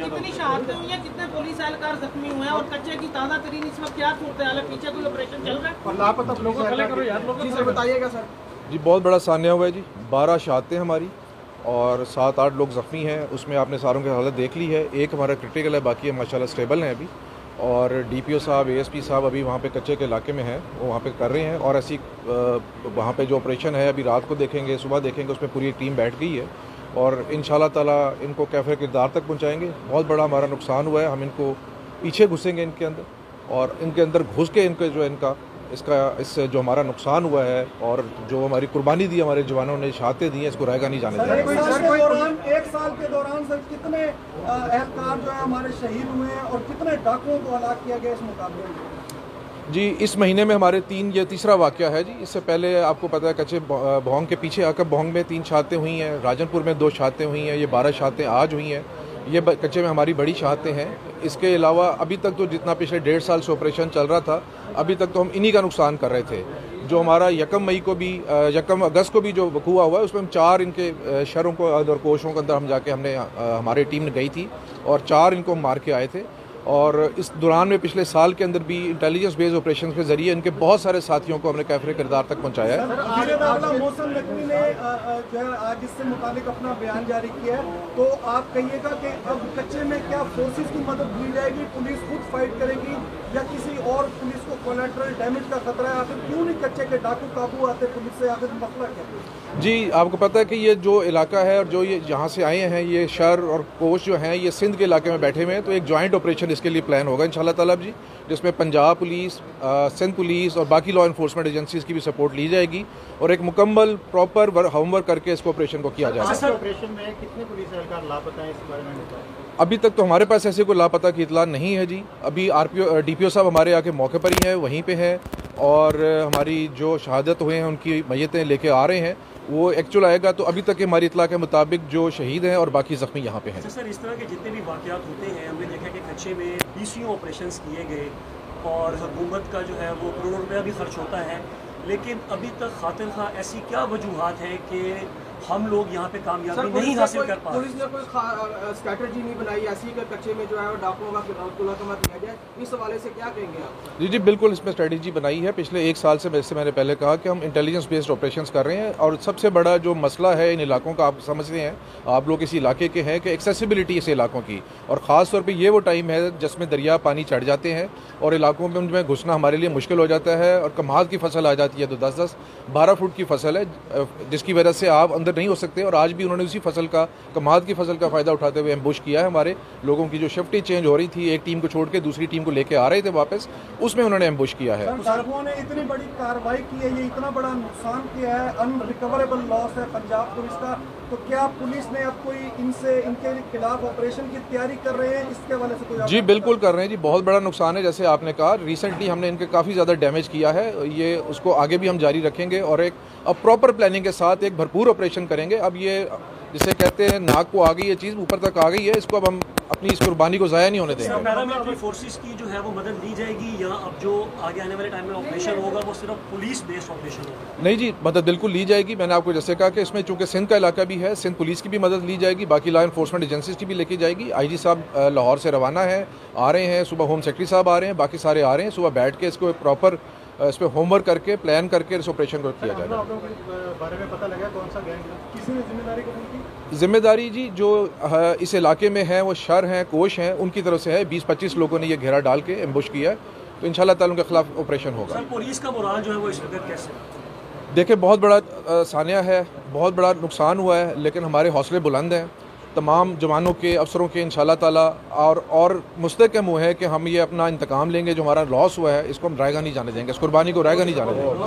कितनी शहादतें हुई हैं, कितने पुलिस एहलकार जख्मी हुए हैं और कच्चे की ताज़ा तरीन इस वक्त क्या सूरत हाल है, पीछे कोई ऑपरेशन चल रहा है और लापता लोगों को करो यार, लोगों को बताइएगा सर। जी बहुत बड़ा सान्या हुआ है जी, 12 शहादतें हमारी और 7-8 लोग ज़ख्मी हैं। उसमें आपने सारों की हालत देख ली है। एक हमारा क्रिटिकल है, बाकी माशाल्लाह स्टेबल हैं अभी। और DPO साहब ASP साहब अभी वहाँ पे कच्चे के इलाके में हैं, वो वहाँ पे कर रहे हैं। और ऐसी वहाँ पे जो ऑपरेशन है अभी रात को देखेंगे, सुबह देखेंगे, उसमें पूरी टीम बैठ गई है और इंशाल्लाह ताला इनको कैफ़े किरदार तक पहुँचाएँगे। बहुत बड़ा हमारा नुकसान हुआ है, हम इनको पीछे घुसेंगे इनके अंदर और इनके अंदर घुस के इनके जो इनका इससे जो हमारा नुकसान हुआ है और जो हमारी कुर्बानी दी हमारे जवानों ने, शहादतें दी हैं, इसको रहेगा नहीं जाने देंगे। एक साल के दौरान सर कितने एहलकार जो है हमारे शहीद हुए हैं और कितने डाकुओं को हलाक किया गया इस मुकाबले में? जी इस महीने में हमारे ये तीसरा वाक़या है जी। इससे पहले आपको पता है कच्चे भोंग के पीछे आकर भोंग में 3 शहादतें हुई हैं, राजनपुर में 2 शहादतें हुई हैं, ये 12 शहादतें आज हुई हैं। ये कच्चे में हमारी बड़ी शहादतें हैं। इसके अलावा अभी तक तो जितना पिछले 1.5 साल से ऑपरेशन चल रहा था, अभी तक तो हम इन्हीं का नुकसान कर रहे थे। जो हमारा 1 अगस्त को भी जो वकूआ हुआ है उसमें हम 4 इनके शहरों को और कोशों के अंदर हम जाके हमारी टीम ने गई थी और 4 इनको मार के आए थे। और इस दौरान में पिछले साल के अंदर भी इंटेलिजेंस बेस्ड ऑपरेशन के जरिए इनके बहुत सारे साथियों को हमने कैफरे किरदार तक पहुंचाया है। मौसम नकवी ने जो है आज इससे मुताबिक अपना बयान जारी किया है, तो आप कहिएगा कि अब कच्चे में क्या फोर्सेस की मदद ली जाएगी, पुलिस खुद फाइट करेगी या किसी और पुलिस को कोलैटरल डैमेज का खतरा है? आखिर क्यों नहीं कच्चे के डाकू काबू आते पुलिस से, आखिर मसला क्या? जी आपको पता है कि ये जो इलाका है और जो ये जहाँ से आए हैं, ये शहर और कोश जो हैं ये सिंध के इलाके में बैठे हुए हैं। तो एक जॉइंट ऑपरेशन इसके लिए प्लान होगा इंशाल्लाह ताला जी, जिसमें पंजाब पुलिस, सिंध पुलिस और बाकी लॉ इन्फोर्समेंट एजेंसीज की भी सपोर्ट ली जाएगी और एक मुकम्मल प्रॉपर होमवर्क करके इसको ऑपरेशन को किया जाएगा। ऑपरेशन में कितने पुलिस एहलकार लापता हैं, इस बारे में बताएं। अभी तक तो हमारे पास ऐसे कोई लापता की इतला नहीं है जी। अभी DPO साहब हमारे आके मौके पर ही हैं, वहीं पे हैं और हमारी जो शहादत हुए हैं उनकी मैयतें लेके आ रहे हैं। वो एक्चुअल आएगा तो अभी तक की हमारी इतला के मुताबिक जो शहीद हैं और बाकी जख्मी यहाँ पे हैं। सर इस तरह के जितने भी वाक़यात होते हैं, हमने देखा कि कच्चे में 20 ऑपरेशंस किए गए और हुकूमत का जो है वो करोड़ों रुपया भी खर्च होता है, लेकिन अभी तक खातिर खा ऐसी क्या वजूहात है कि हम लोग यहाँ पे कामयाबी नहीं हासिल कर पा रहे? पुलिस ने कोई स्ट्रैटेजी नहीं बनाई ऐसी कि कच्चे में जो है डाकुओं का खुलासा दिया जाए, इस हवाले से क्या कहेंगे आप? जी बिल्कुल इसमें स्ट्रेटजी बनाई है। पिछले 1 साल से वैसे मैंने पहले कहा कि हम इंटेलिजेंस बेस्ड ऑपरेशंस कर रहे हैं और सबसे बड़ा जो मसला है इन इलाकों का, आप समझते हैं, आप लोग इस इलाके के हैं, कि एक्सेसिबिलिटी इस इलाकों की। और ख़ास तौर पर ये वो टाइम है जिसमें दरिया पानी चढ़ जाते हैं और इलाकों में उनमें घुसना हमारे लिए मुश्किल हो जाता है और कमाद की फसल आ जाती है तो 10-12 फुट की फसल है, जिसकी वजह से आप अंदर नहीं हो सकते। और आज भी उन्होंने उसी फसल का, कमाद की फसल का फ़ायदा उठाते हुए एम्बुश किया है। हमारे लोगों की जो शिफ्टें चेंज हो रही थी, एक टीम को छोड़ के दूसरी टीम को लेके आ रहे थे वापस, उसमें उन्होंने एम्बुश किया है। डाकुओं ने इतनी बड़ी कार्रवाई की है, ये इतना बड़ा नुकसान किया है, अनरिकवरेबल लॉस है पंजाब पुलिस का, तो क्या पुलिस ने अब कोई इनके खिलाफ ऑपरेशन की तैयारी कर रहे हैं? इसके हवाले से कोई? जी बिल्कुल कर रहे हैं जी, बहुत बड़ा नुकसान है। जैसे आपने कहा, रिसेंटली हमने इनके काफ़ी ज़्यादा डैमेज किया है, ये उसको आगे भी हम जारी रखेंगे और अब प्रॉपर प्लानिंग के साथ एक भरपूर ऑपरेशन करेंगे। अब ये जिसे कहते हैं नाक को आ गई ये चीज़, ऊपर तक आ गई है, इसको अब हम अपनी इस कुर्बानी को ज़ाया नहीं होने देंगे। पैरामिलिट्री फोर्सेस की जो है वो मदद ली जाएगी या अब जो आगे आने वाले टाइम में ऑपरेशन होगा वो सिर्फ पुलिस बेस्ड ऑपरेशन होगा? नहीं जी, मदद बिल्कुल ली जाएगी। मैंने आपको जैसे कहा कि इसमें चूंकि सिंध का इलाका भी है, सिंध पुलिस की भी मदद ली जाएगी, बाकी लॉ इन्फोर्समेंट एजेंसीज की भी लेके जाएगी। IG साहब लाहौर से रवाना है, आ रहे हैं, सुबह होम सेक्रेटरी साहब आ रहे हैं, बाकी सारे आ रहे हैं। सुबह बैठ के इसको प्रॉपर इस पर होमवर्क करके प्लान करके इस ऑपरेशन को किया जाएगा। बारे में पता लगा कौन सा गैंग है, किसी ने जिम्मेदारी कबूल की? जिम्मेदारी जी जो इस इलाके में है वो शर हैं, कोश हैं, उनकी तरफ से है। 20-25 लोगों ने ये घेरा डाल के एम्बुश किया है, तो इंशाल्लाह ताला उनके खिलाफ ऑपरेशन होगा। सर पुलिस का मोराल जो है वो इस वक्त कैसे? देखिए बहुत बड़ा सान्या है, बहुत बड़ा नुकसान हुआ है, लेकिन हमारे हौसले बुलंद हैं तमाम जवानों के, अफसरों के इंशाल्लाह ताला। और मुस्तहकम है कि हम ये अपना इंतकाम लेंगे, जो हमारा लॉस हुआ है इसको हम रहेगा नहीं जाने देंगे, इस कुर्बानी को रहेगा नहीं जाने देंगे।